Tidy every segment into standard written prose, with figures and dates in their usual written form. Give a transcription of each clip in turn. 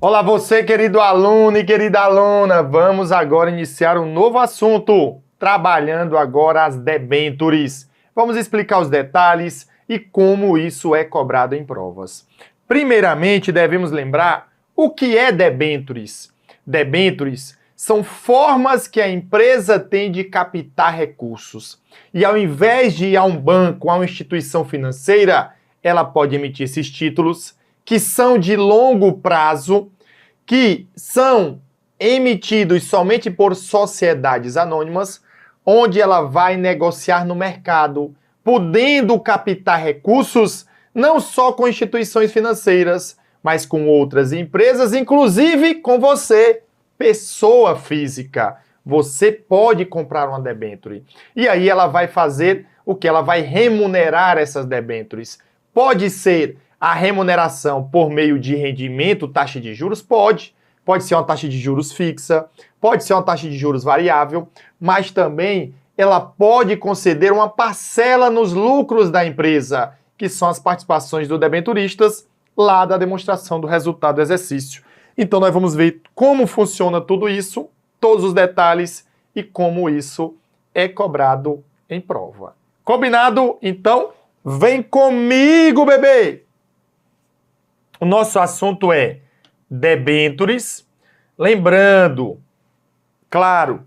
Olá você, querido aluno e querida aluna, vamos agora iniciar um novo assunto, trabalhando agora as debêntures. Vamos explicar os detalhes e como isso é cobrado em provas. Primeiramente, devemos lembrar o que é debêntures. Debêntures são formas que a empresa tem de captar recursos. E ao invés de ir a um banco, a uma instituição financeira, ela pode emitir esses títulos que são de longo prazo, que são emitidos somente por sociedades anônimas, onde ela vai negociar no mercado, podendo captar recursos não só com instituições financeiras, mas com outras empresas, inclusive com você, pessoa física. Você pode comprar uma debênture. E aí ela vai fazer o que? Ela vai remunerar essas debêntures. Pode ser a remuneração por meio de rendimento, taxa de juros? Pode. Pode ser uma taxa de juros fixa, pode ser uma taxa de juros variável, mas também ela pode conceder uma parcela nos lucros da empresa, que são as participações do debenturistas lá da demonstração do resultado do exercício. Então nós vamos ver como funciona tudo isso, todos os detalhes e como isso é cobrado em prova. Combinado? Então, vem comigo, bebê! O nosso assunto é debêntures. Lembrando, claro,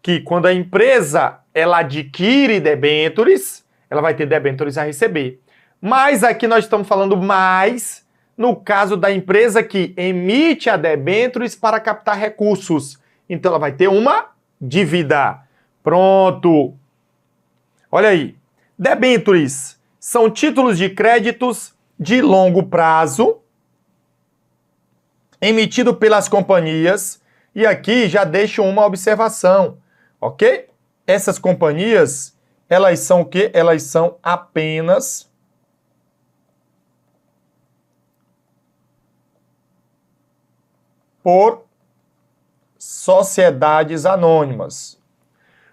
que quando a empresa ela adquire debêntures, ela vai ter debêntures a receber. Mas aqui nós estamos falando mais no caso da empresa que emite a debêntures para captar recursos. Então ela vai ter uma dívida. Pronto. Olha aí. Debêntures são títulos de créditos de longo prazo emitido pelas companhias, e aqui já deixo uma observação, ok? Essas companhias, elas são o quê? Elas são apenas por sociedades anônimas,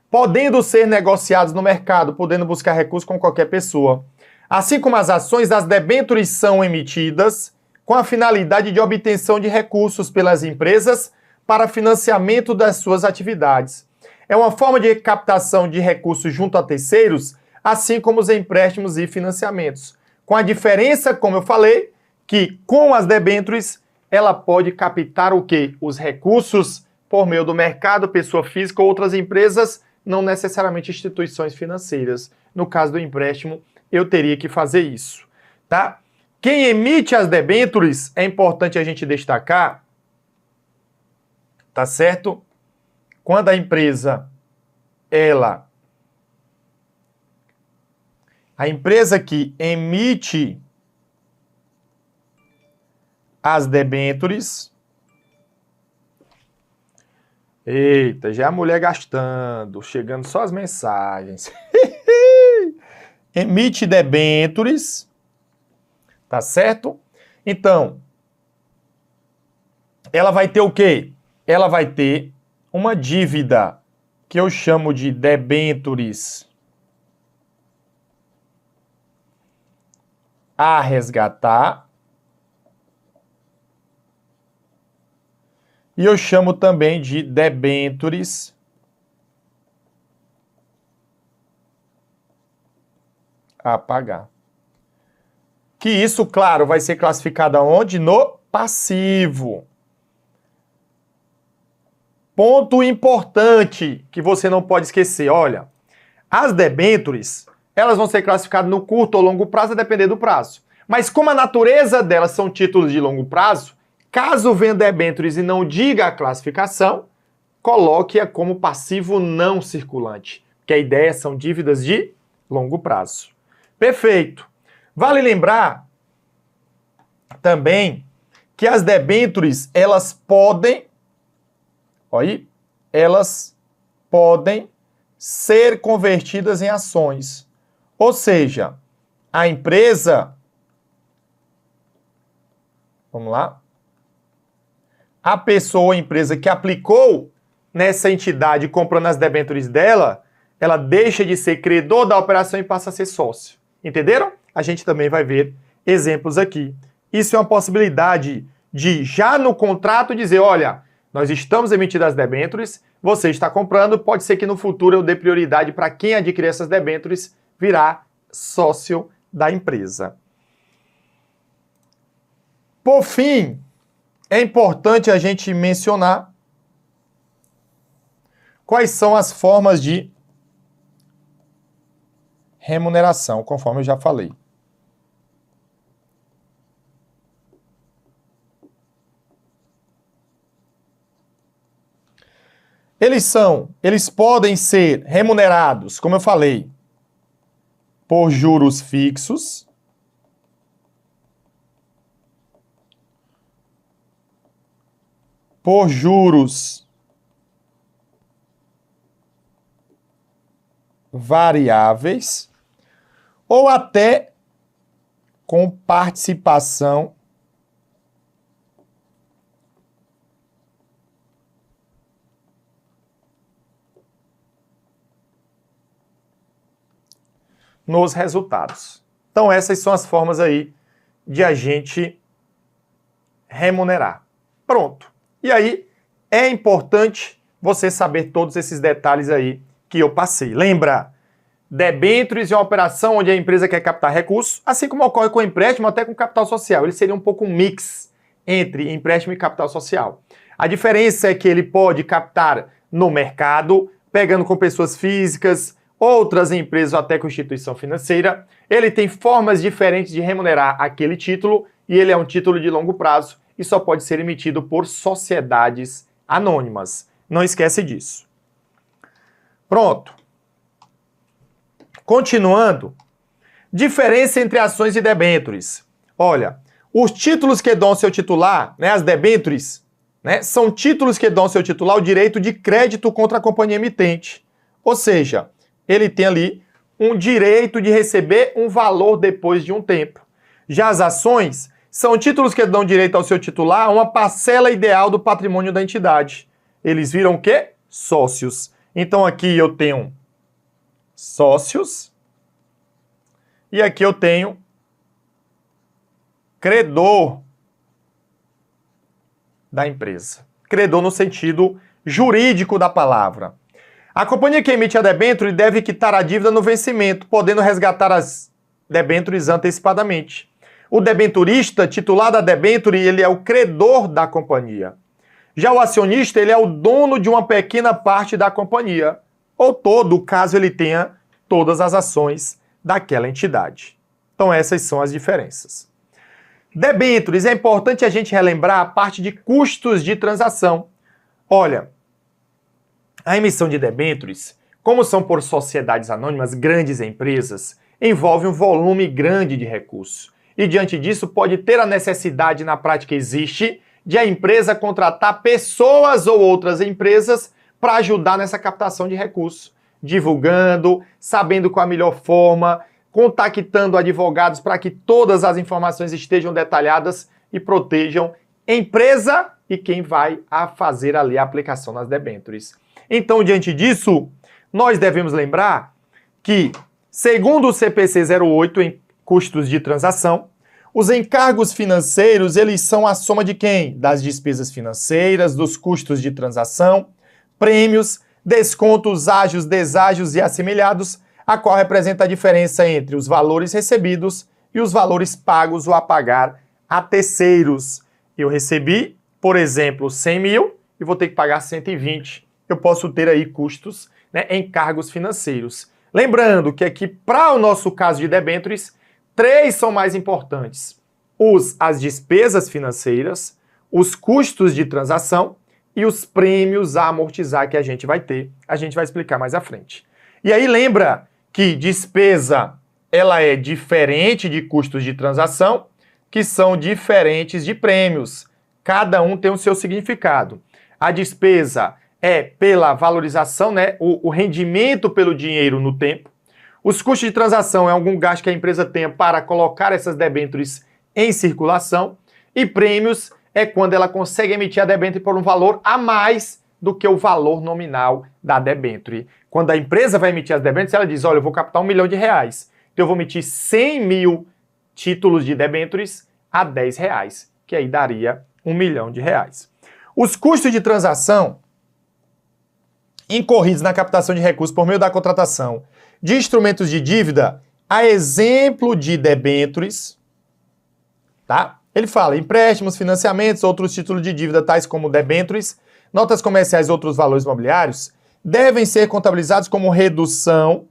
podendo ser negociados no mercado, podendo buscar recursos com qualquer pessoa. Assim como as ações, as debêntures são emitidas com a finalidade de obtenção de recursos pelas empresas para financiamento das suas atividades. É uma forma de captação de recursos junto a terceiros, assim como os empréstimos e financiamentos. Com a diferença, como eu falei, que com as debêntures, ela pode captar o quê? Os recursos por meio do mercado, pessoa física ou outras empresas, não necessariamente instituições financeiras. No caso do empréstimo, eu teria que fazer isso, tá? Quem emite as debêntures, é importante a gente destacar, tá certo? Quando a empresa, a empresa que emite as debêntures, eita, já é a mulher gastando, chegando só as mensagens, emite debêntures, tá certo? Então, ela vai ter o quê? Ela vai ter uma dívida que eu chamo de debêntures a resgatar. E eu chamo também de debêntures a pagar. Que isso, claro, vai ser classificado aonde? No passivo. Ponto importante que você não pode esquecer, olha, as debêntures, elas vão ser classificadas no curto ou longo prazo, a depender do prazo. Mas como a natureza delas são títulos de longo prazo, caso venha debêntures e não diga a classificação, coloque-a como passivo não circulante, que a ideia são dívidas de longo prazo. Perfeito. Vale lembrar também que as debêntures, elas podem ser convertidas em ações. Ou seja, a empresa, vamos lá, a pessoa ou empresa que aplicou nessa entidade comprando as debêntures dela, ela deixa de ser credor da operação e passa a ser sócio. Entenderam? A gente também vai ver exemplos aqui. Isso é uma possibilidade de já no contrato dizer, olha, nós estamos emitindo as debêntures, você está comprando, pode ser que no futuro eu dê prioridade para quem adquirir essas debêntures virar sócio da empresa. Por fim, é importante a gente mencionar quais são as formas de remuneração, conforme eu já falei. Eles podem ser remunerados, como eu falei, por juros fixos, por juros variáveis, ou até com participação nos resultados. Então essas são as formas aí de a gente remunerar. Pronto. E aí é importante você saber todos esses detalhes aí que eu passei. Lembra? Debêntures é uma operação onde a empresa quer captar recursos, assim como ocorre com empréstimo, até com capital social. Ele seria um pouco um mix entre empréstimo e capital social. A diferença é que ele pode captar no mercado, pegando com pessoas físicas, outras empresas ou até com instituição financeira. Ele tem formas diferentes de remunerar aquele título e ele é um título de longo prazo e só pode ser emitido por sociedades anônimas. Não esquece disso. Pronto. Continuando, diferença entre ações e debêntures. Olha, os títulos que dão ao seu titular, as debêntures, são títulos que dão ao seu titular o direito de crédito contra a companhia emitente. Ou seja, ele tem ali um direito de receber um valor depois de um tempo. Já as ações são títulos que dão direito ao seu titular a uma parcela ideal do patrimônio da entidade. Eles viram o quê? Sócios. Então aqui eu tenho sócios e aqui eu tenho credor da empresa. Credor no sentido jurídico da palavra. A companhia que emite a debênture deve quitar a dívida no vencimento, podendo resgatar as debêntures antecipadamente. O debenturista, titular da debênture, ele é o credor da companhia. Já o acionista, ele é o dono de uma pequena parte da companhia, ou todo, caso ele tenha todas as ações daquela entidade. Então essas são as diferenças. Debêntures, é importante a gente relembrar a parte de custos de transação. Olha, a emissão de debêntures, como são por sociedades anônimas, grandes empresas, envolve um volume grande de recursos. E diante disso pode ter a necessidade, na prática existe, de a empresa contratar pessoas ou outras empresas para ajudar nessa captação de recursos, divulgando, sabendo qual a melhor forma, contactando advogados para que todas as informações estejam detalhadas e protejam empresa e quem vai a fazer ali a aplicação nas debêntures. Então, diante disso, nós devemos lembrar que, segundo o CPC 08 em custos de transação, os encargos financeiros, eles são a soma de quem? Das despesas financeiras, dos custos de transação, prêmios, descontos ágios, deságios e assemelhados, a qual representa a diferença entre os valores recebidos e os valores pagos ou a pagar a terceiros. Eu recebi, por exemplo, 100 mil e vou ter que pagar 120. Eu posso ter aí custos, encargos financeiros. Lembrando que aqui, para o nosso caso de debêntures, 3 são mais importantes. As despesas financeiras, os custos de transação e os prêmios a amortizar que a gente vai ter. A gente vai explicar mais à frente. E aí lembra que despesa ela é diferente de custos de transação, que são diferentes de prêmios. Cada um tem o seu significado. A despesa é pela valorização, o rendimento pelo dinheiro no tempo. Os custos de transação é algum gasto que a empresa tenha para colocar essas debêntures em circulação. E prêmios é quando ela consegue emitir a debênture por um valor a mais do que o valor nominal da debênture. Quando a empresa vai emitir as debêntures, ela diz, olha, eu vou captar R$1 milhão, então eu vou emitir 100 mil títulos de debêntures a R$10, que aí daria R$ 1 milhão. Os custos de transação incorridos na captação de recursos por meio da contratação de instrumentos de dívida, a exemplo de debêntures, tá? Ele fala empréstimos, financiamentos, outros títulos de dívida, tais como debêntures, notas comerciais e outros valores imobiliários, devem ser contabilizados como redução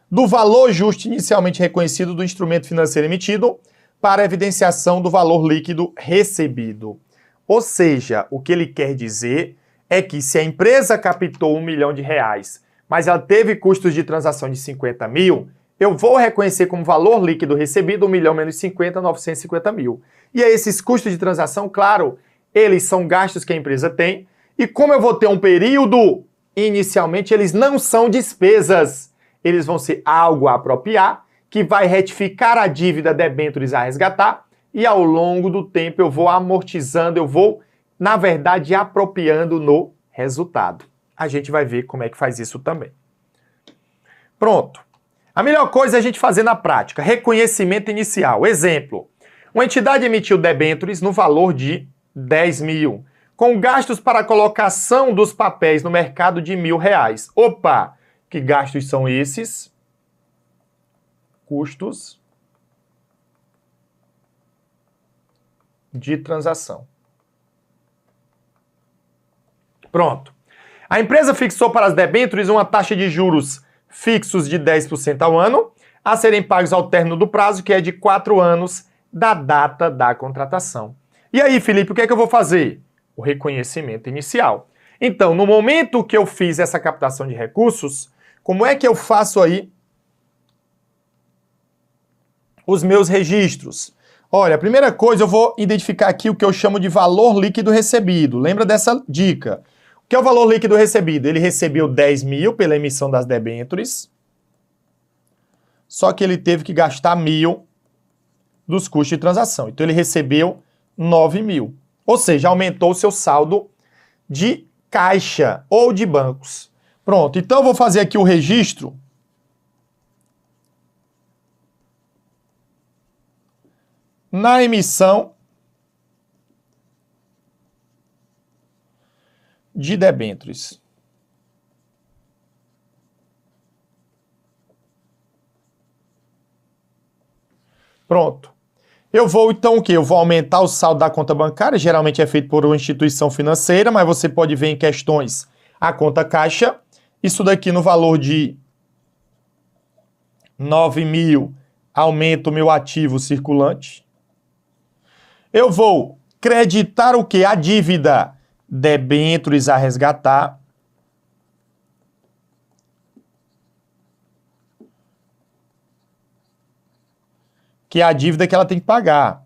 do valor justo inicialmente reconhecido do instrumento financeiro emitido para evidenciação do valor líquido recebido. Ou seja, o que ele quer dizer é que se a empresa captou R$ 1 milhão, mas ela teve custos de transação de 50 mil, eu vou reconhecer como valor líquido recebido 1 milhão menos 50, 950 mil. E aí esses custos de transação, claro, eles são gastos que a empresa tem, e como eu vou ter um período, inicialmente eles não são despesas, eles vão ser algo a apropriar, que vai retificar a dívida debêntures a resgatar, e ao longo do tempo eu vou amortizando, eu vou, na verdade, apropriando no resultado. A gente vai ver como é que faz isso também. Pronto. A melhor coisa é a gente fazer na prática. Reconhecimento inicial. Exemplo. Uma entidade emitiu debêntures no valor de 10 mil, com gastos para a colocação dos papéis no mercado de R$ 1.000. Opa! Que gastos são esses? Custos de transação. Pronto. A empresa fixou para as debêntures uma taxa de juros fixos de 10% ao ano, a serem pagos ao término do prazo, que é de 4 anos da data da contratação. E aí, Felipe, o que é que eu vou fazer? O reconhecimento inicial. Então, no momento que eu fiz essa captação de recursos, como é que eu faço aí os meus registros? Olha, a primeira coisa, eu vou identificar aqui o que eu chamo de valor líquido recebido. Lembra dessa dica? O que é o valor líquido recebido? Ele recebeu 10 mil pela emissão das debêntures, só que ele teve que gastar 1.000 dos custos de transação. Então, ele recebeu 9 mil. Ou seja, aumentou o seu saldo de caixa ou de bancos. Pronto, então eu vou fazer aqui o registro na emissão de debêntures. Pronto. Eu vou então o quê? Eu vou aumentar o saldo da conta bancária, geralmente é feito por uma instituição financeira, mas você pode ver em questões a conta caixa. Isso daqui no valor de 9 mil aumenta o meu ativo circulante. Eu vou creditar o quê? A dívida debêntures a resgatar. Que é a dívida que ela tem que pagar.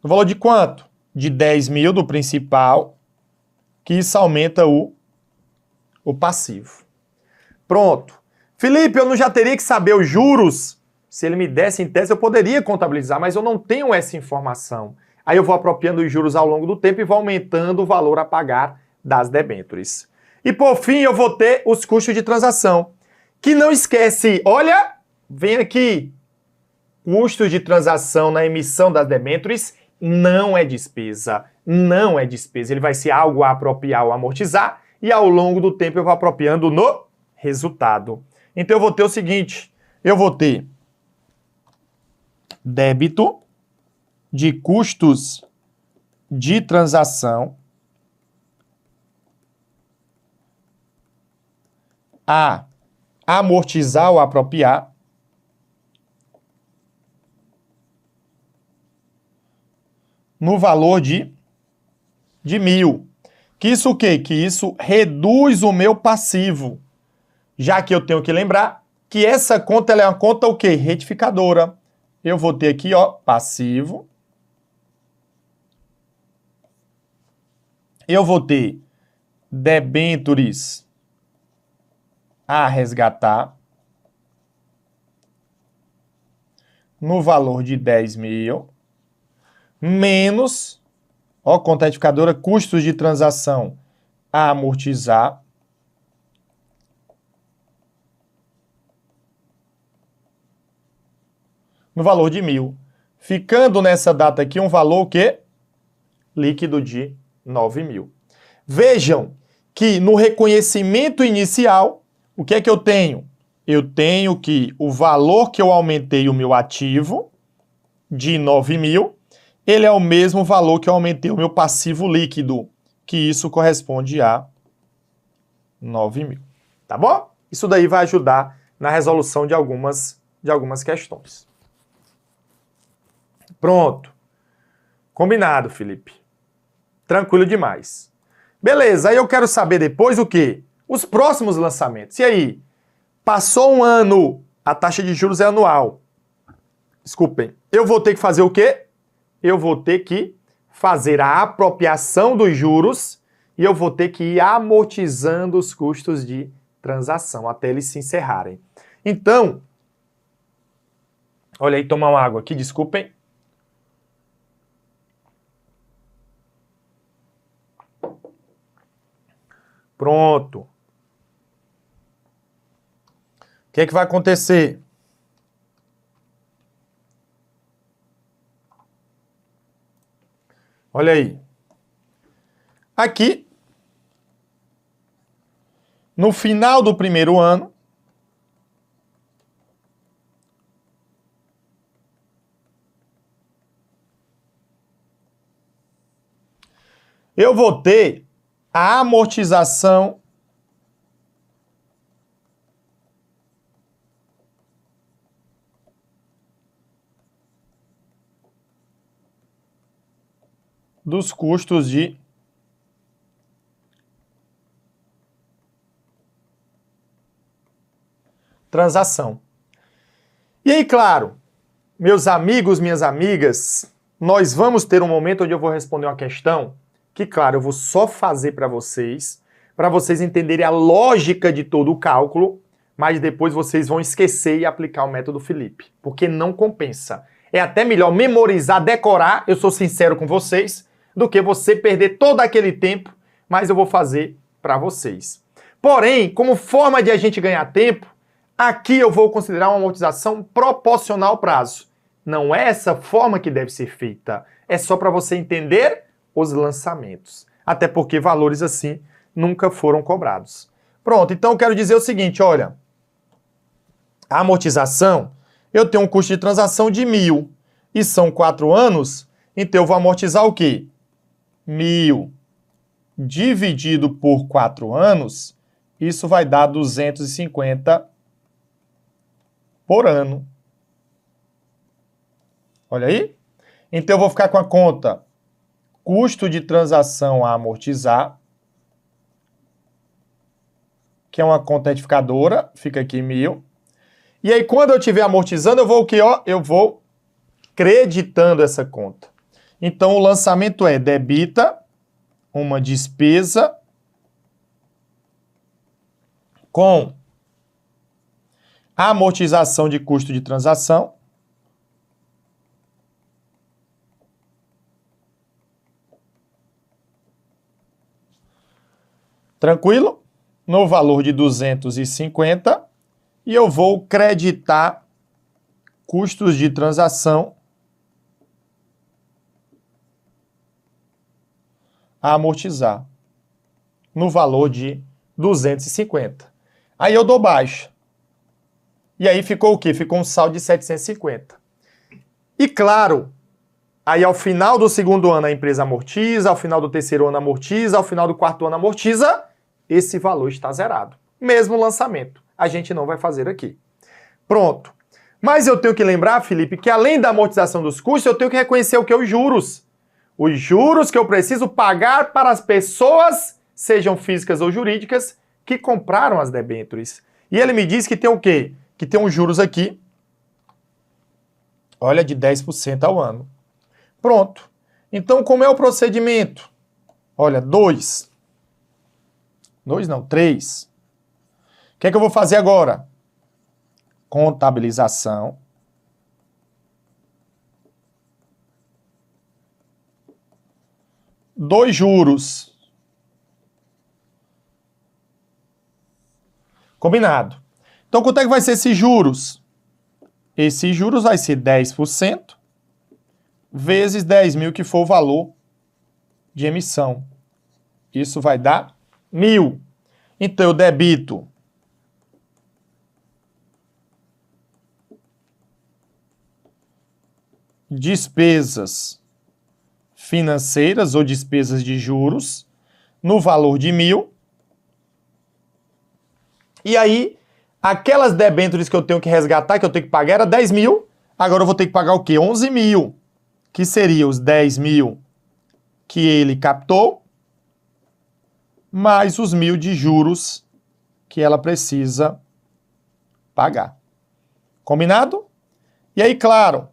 No valor de quanto? De 10 mil do principal, que isso aumenta o passivo. Pronto. Felipe, eu não já teria que saber os juros? Se ele me desse em tese, eu poderia contabilizar, mas eu não tenho essa informação. Aí eu vou apropriando os juros ao longo do tempo e vou aumentando o valor a pagar das debêntures. E por fim, eu vou ter os custos de transação. Que não esquece, olha, vem aqui. Custos de transação na emissão das debêntures não é despesa. Não é despesa. Ele vai ser algo a apropriar ou amortizar e ao longo do tempo eu vou apropriando no resultado. Então eu vou ter o seguinte, eu vou ter débito de custos de transação a amortizar ou apropriar no valor de 1.000. Que isso o quê? Que isso reduz o meu passivo. Já que eu tenho que lembrar que essa conta ela é uma conta o quê? Retificadora. Eu vou ter aqui, ó, passivo. Eu vou ter debêntures a resgatar no valor de 10 mil. Menos, ó, conta retificadora, custos de transação a amortizar. No valor de 1.000. Ficando nessa data aqui um valor o quê? líquido de 9 mil. Vejam que no reconhecimento inicial, o que é que eu tenho? Eu tenho que o valor que eu aumentei o meu ativo, de 9 mil, ele é o mesmo valor que eu aumentei o meu passivo líquido, que isso corresponde a 9 mil. Tá bom? Isso daí vai ajudar na resolução de algumas questões. Pronto. Combinado, Felipe. Tranquilo demais. Beleza, aí eu quero saber depois o quê? Os próximos lançamentos. E aí? Passou um ano, a taxa de juros é anual. Desculpem. Eu vou ter que fazer o quê? Eu vou ter que fazer a apropriação dos juros e eu vou ter que ir amortizando os custos de transação até eles se encerrarem. Então, olha aí, tomar uma água aqui, desculpem. Pronto. O que é que vai acontecer? Olha aí. Aqui, no final do primeiro ano, eu vou ter a amortização dos custos de transação. E aí, claro, meus amigos, minhas amigas, nós vamos ter um momento onde eu vou responder uma questão que, claro, eu vou só fazer para vocês entenderem a lógica de todo o cálculo, mas depois vocês vão esquecer e aplicar o método Felipe, porque não compensa. É até melhor memorizar, decorar, eu sou sincero com vocês, do que você perder todo aquele tempo, mas eu vou fazer para vocês. Porém, como forma de a gente ganhar tempo, aqui eu vou considerar uma amortização proporcional ao prazo. Não é essa forma que deve ser feita. É só para você entender os lançamentos. Até porque valores assim nunca foram cobrados. Pronto, então eu quero dizer o seguinte, olha. A amortização, eu tenho um custo de transação de 1.000 e são 4 anos, então eu vou amortizar o quê? 1.000 dividido por 4 anos, isso vai dar 250 por ano. Olha aí. Então eu vou ficar com a conta custo de transação a amortizar, que é uma conta retificadora, fica aqui 1.000. E aí quando eu estiver amortizando, eu vou o quê? Eu vou creditando essa conta. Então o lançamento é debita uma despesa com a amortização de custo de transação tranquilo? No valor de 250 e eu vou creditar custos de transação a amortizar no valor de 250. Aí eu dou baixa. E aí ficou o quê? Ficou um saldo de 750. E claro, aí ao final do segundo ano a empresa amortiza, ao final do terceiro ano amortiza, ao final do quarto ano amortiza, esse valor está zerado. Mesmo lançamento, a gente não vai fazer aqui. Pronto. Mas eu tenho que lembrar, Felipe, que além da amortização dos custos, eu tenho que reconhecer o que? Os juros. Os juros que eu preciso pagar para as pessoas, sejam físicas ou jurídicas, que compraram as debêntures. E ele me diz que tem o quê? Que tem uns juros aqui, olha, de 10% ao ano. Pronto. Então, como é o procedimento? Olha, 2 não, 3. O que é que eu vou fazer agora? Contabilização. Dois juros. Combinado. Então, quanto é que vai ser esses juros? Esses juros vai ser 10% vezes 10.000, que for o valor de emissão. Isso vai dar 1.000. Então, eu debito despesas financeiras ou despesas de juros no valor de 1.000. E aí, aquelas debêntures que eu tenho que resgatar, que eu tenho que pagar, era 10.000. Agora eu vou ter que pagar o quê? 11.000, que seria os 10.000 que ele captou, mais os 1.000 de juros que ela precisa pagar. Combinado? E aí, claro,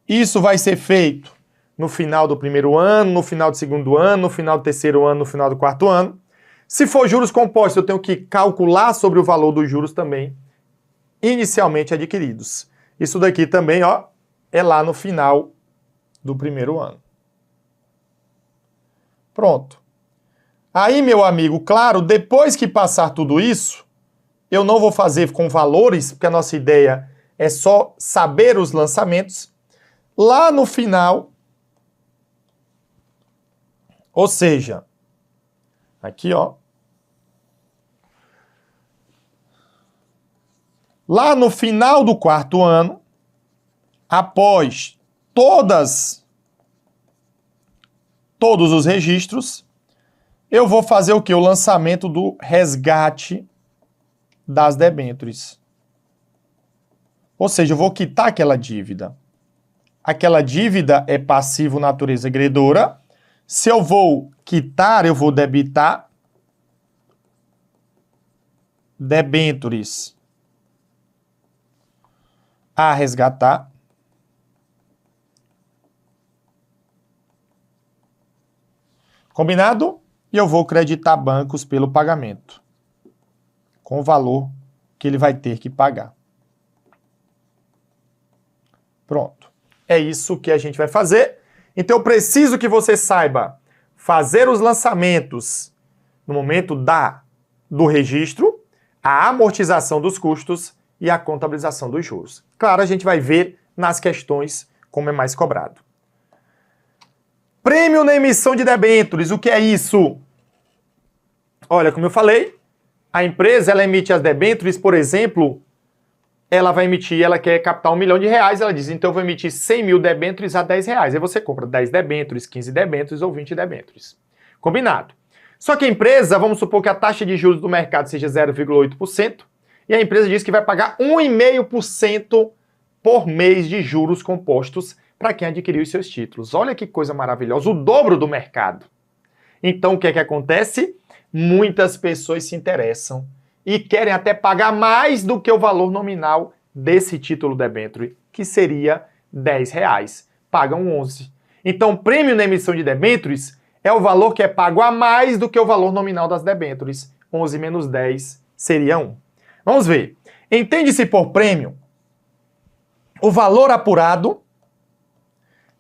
isso vai ser feito no final do primeiro ano, no final do segundo ano, no final do terceiro ano, no final do quarto ano. Se for juros compostos, eu tenho que calcular sobre o valor dos juros também inicialmente adquiridos. Isso daqui também, ó, é lá no final do primeiro ano. Pronto. Aí, meu amigo, claro, depois que passar tudo isso, eu não vou fazer com valores, porque a nossa ideia é só saber os lançamentos. Lá no final, ou seja, aqui, ó, lá no final do quarto ano, após todos os registros, eu vou fazer o quê? O lançamento do resgate das debêntures. Ou seja, eu vou quitar aquela dívida. Aquela dívida é passivo natureza credora. Se eu vou quitar, eu vou debitar debêntures a resgatar. Combinado? E eu vou creditar bancos pelo pagamento, com o valor que ele vai ter que pagar. Pronto. É isso que a gente vai fazer. Então eu preciso que você saiba fazer os lançamentos no momento do registro, a amortização dos custos e a contabilização dos juros. Claro, a gente vai ver nas questões como é mais cobrado. Prêmio na emissão de debêntures, o que é isso? Olha, como eu falei, a empresa ela emite as debêntures, por exemplo, ela quer captar R$1 milhão, ela diz, então eu vou emitir 100.000 debêntures a R$10. Aí você compra 10 debêntures, 15 debêntures ou 20 debêntures. Combinado. Só que a empresa, vamos supor que a taxa de juros do mercado seja 0,8%, e a empresa diz que vai pagar 1,5% por mês de juros compostos para quem adquiriu os seus títulos. Olha que coisa maravilhosa, o dobro do mercado. Então o que é que acontece? Muitas pessoas se interessam e querem até pagar mais do que o valor nominal desse título debênture, que seria R$10. Pagam 11. Então, prêmio na emissão de debêntures é o valor que é pago a mais do que o valor nominal das debêntures. 11 menos 10 seria 1. Vamos ver. Entende-se por prêmio o valor apurado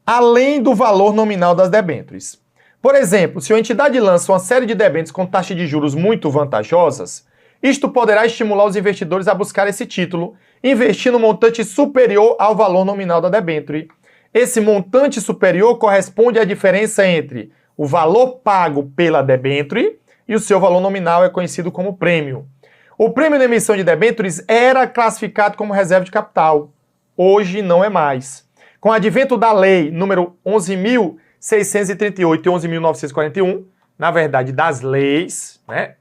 além do valor nominal das debêntures. Por exemplo, se a entidade lança uma série de debêntures com taxas de juros muito vantajosas, isto poderá estimular os investidores a buscar esse título, investindo um montante superior ao valor nominal da debênture. Esse montante superior corresponde à diferença entre o valor pago pela debênture e o seu valor nominal, é conhecido como prêmio. O prêmio na emissão de debêntures era classificado como reserva de capital. Hoje não é mais. Com o advento da lei número 11.638 e 11.941, na verdade das leis, né?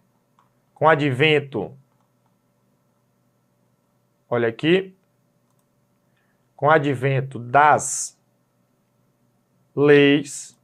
Com o advento, olha aqui, com o advento das leis,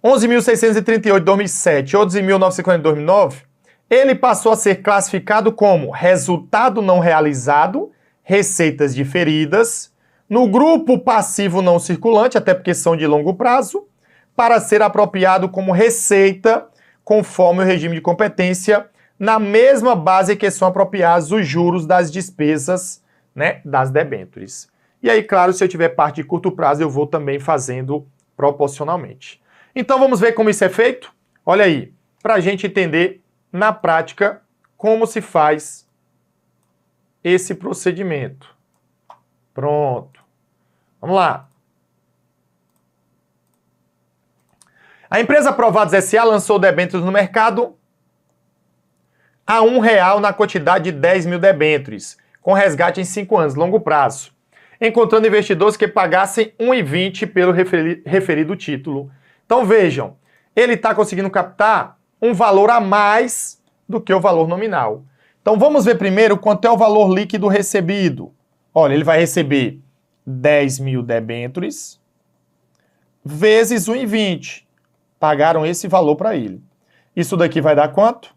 (11.638 de 2007 e 11.940 de 2009, ele passou a ser classificado como resultado não realizado, receitas diferidas, no grupo passivo não circulante, até porque são de longo prazo, para ser apropriado como receita, conforme o regime de competência, na mesma base que são apropriados os juros das despesas, né, das debêntures. E aí, claro, se eu tiver parte de curto prazo, eu vou também fazendo proporcionalmente. Então vamos ver como isso é feito? Olha aí, para a gente entender na prática como se faz esse procedimento. Pronto. Vamos lá. A empresa Provados S.A. lançou debêntures no mercado a R$1 na quantidade de 10 mil debêntures, com resgate em 5 anos, longo prazo, encontrando investidores que pagassem R$1,20 pelo referido título. Então vejam, ele está conseguindo captar um valor a mais do que o valor nominal. Então vamos ver primeiro quanto é o valor líquido recebido. Olha, ele vai receber 10 mil debêntures vezes R$1,20. Pagaram esse valor para ele. Isso daqui vai dar quanto?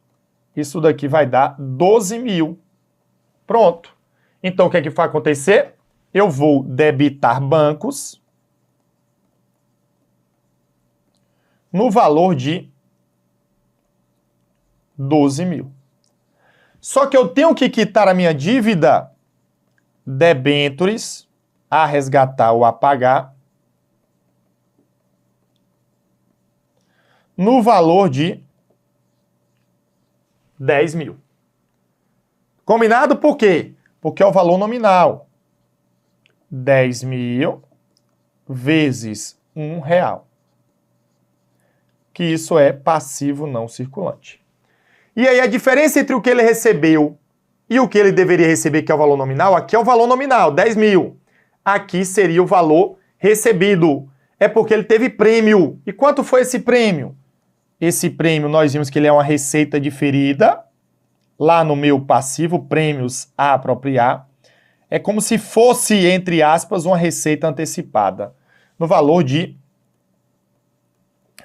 Isso daqui vai dar 12 mil. Pronto. Então o que é que vai acontecer? Eu vou debitar bancos no valor de 12 mil. Só que eu tenho que quitar a minha dívida debêntures a resgatar ou a pagar no valor de 10 mil. Combinado por quê? Porque é o valor nominal. 10 mil vezes R$1. Que isso é passivo não circulante. E aí a diferença entre o que ele recebeu e o que ele deveria receber, que é o valor nominal, aqui é o valor nominal, 10 mil. Aqui seria o valor recebido. É porque ele teve prêmio. E quanto foi esse prêmio? Esse prêmio, nós vimos que ele é uma receita diferida. Lá no meu passivo, prêmios a apropriar. É como se fosse, entre aspas, uma receita antecipada. No valor de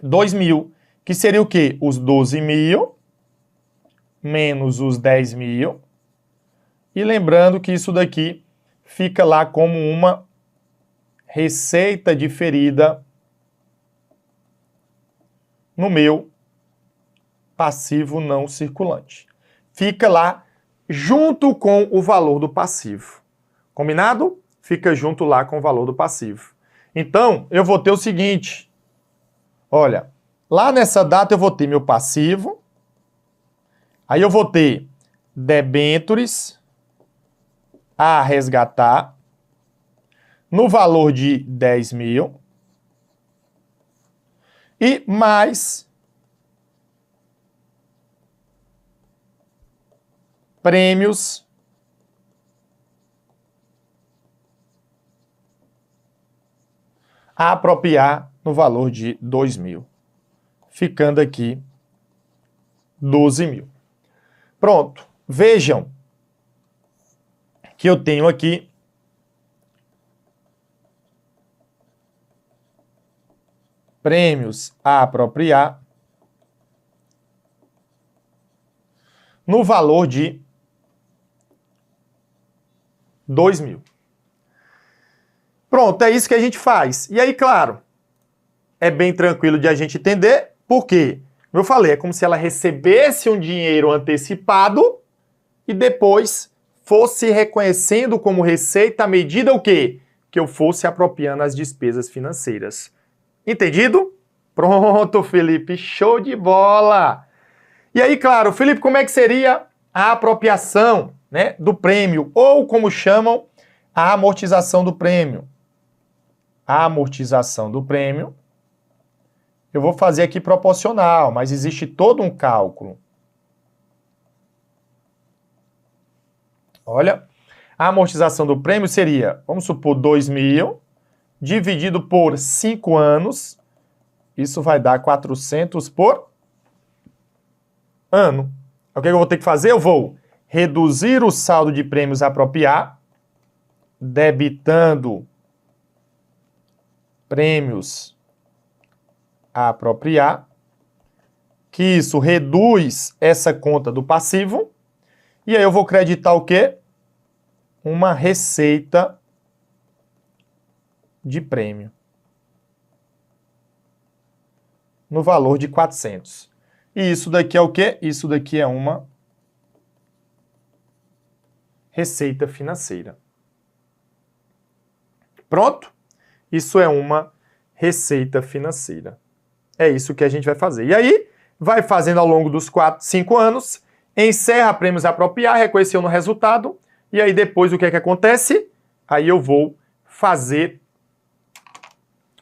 2 mil. Que seria o quê? Os 12 mil menos os 10 mil. E lembrando que isso daqui fica lá como uma receita diferida no meu passivo não circulante. Fica lá junto com o valor do passivo. Combinado? Fica junto lá com o valor do passivo. Então, eu vou ter o seguinte. Olha, lá nessa data eu vou ter meu passivo. Aí eu vou ter debêntures a resgatar no valor de 10 mil. E mais prêmios a apropriar no valor de 2 mil. Ficando aqui 12 mil. Pronto. Vejam que eu tenho aqui prêmios a apropriar no valor de 2 mil. Pronto, é isso que a gente faz. E aí, claro, é bem tranquilo de a gente entender, porque, como eu falei, é como se ela recebesse um dinheiro antecipado e depois fosse reconhecendo como receita à medida o quê? Que eu fosse apropriando as despesas financeiras. Entendido? Pronto, Felipe, show de bola! E aí, claro, Felipe, como é que seria a apropriação, né, do prêmio, ou como chamam, a amortização do prêmio? A amortização do prêmio, eu vou fazer aqui proporcional, mas existe todo um cálculo. Olha, a amortização do prêmio seria, vamos supor, 2 mil, dividido por 5 anos, isso vai dar 400 por ano. O que eu vou ter que fazer? Eu vou reduzir o saldo de prêmios a apropriar, debitando prêmios a apropriar, que isso reduz essa conta do passivo, e aí eu vou creditar o quê? Uma receita de prêmio no valor de 400. E isso daqui é o quê? Isso daqui é uma receita financeira. Pronto? Isso é uma receita financeira. É isso que a gente vai fazer. E aí, vai fazendo ao longo dos 5 anos, encerra prêmios a apropriar, reconheceu no resultado, e aí depois o que é que acontece? aí eu vou fazer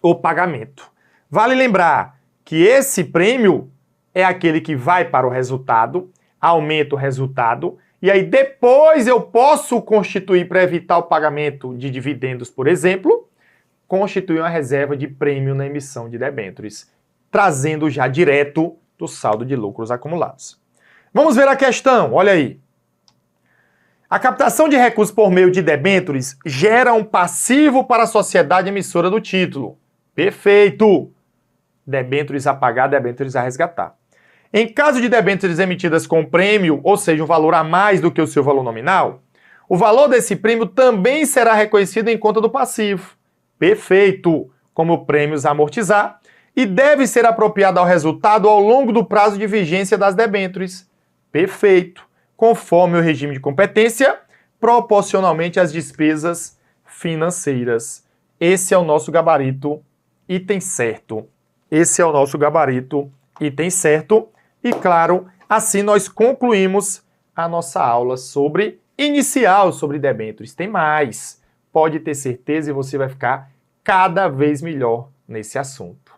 o pagamento. Vale lembrar que esse prêmio é aquele que vai para o resultado, aumenta o resultado, e aí depois eu posso constituir, para evitar o pagamento de dividendos, por exemplo, constituir uma reserva de prêmio na emissão de debêntures, trazendo já direto do saldo de lucros acumulados. Vamos ver a questão, olha aí. A captação de recursos por meio de debêntures gera um passivo para a sociedade emissora do título. Perfeito! Debêntures a pagar, debêntures a resgatar. Em caso de debêntures emitidas com prêmio, ou seja, um valor a mais do que o seu valor nominal, o valor desse prêmio também será reconhecido em conta do passivo. Perfeito! Como prêmios a amortizar, e deve ser apropriado ao resultado ao longo do prazo de vigência das debêntures. Perfeito! Conforme o regime de competência, proporcionalmente às despesas financeiras. Esse é o nosso gabarito, item certo. Esse é o nosso gabarito, item certo. E claro, assim nós concluímos a nossa aula inicial sobre debêntures. Tem mais. Pode ter certeza e você vai ficar cada vez melhor nesse assunto.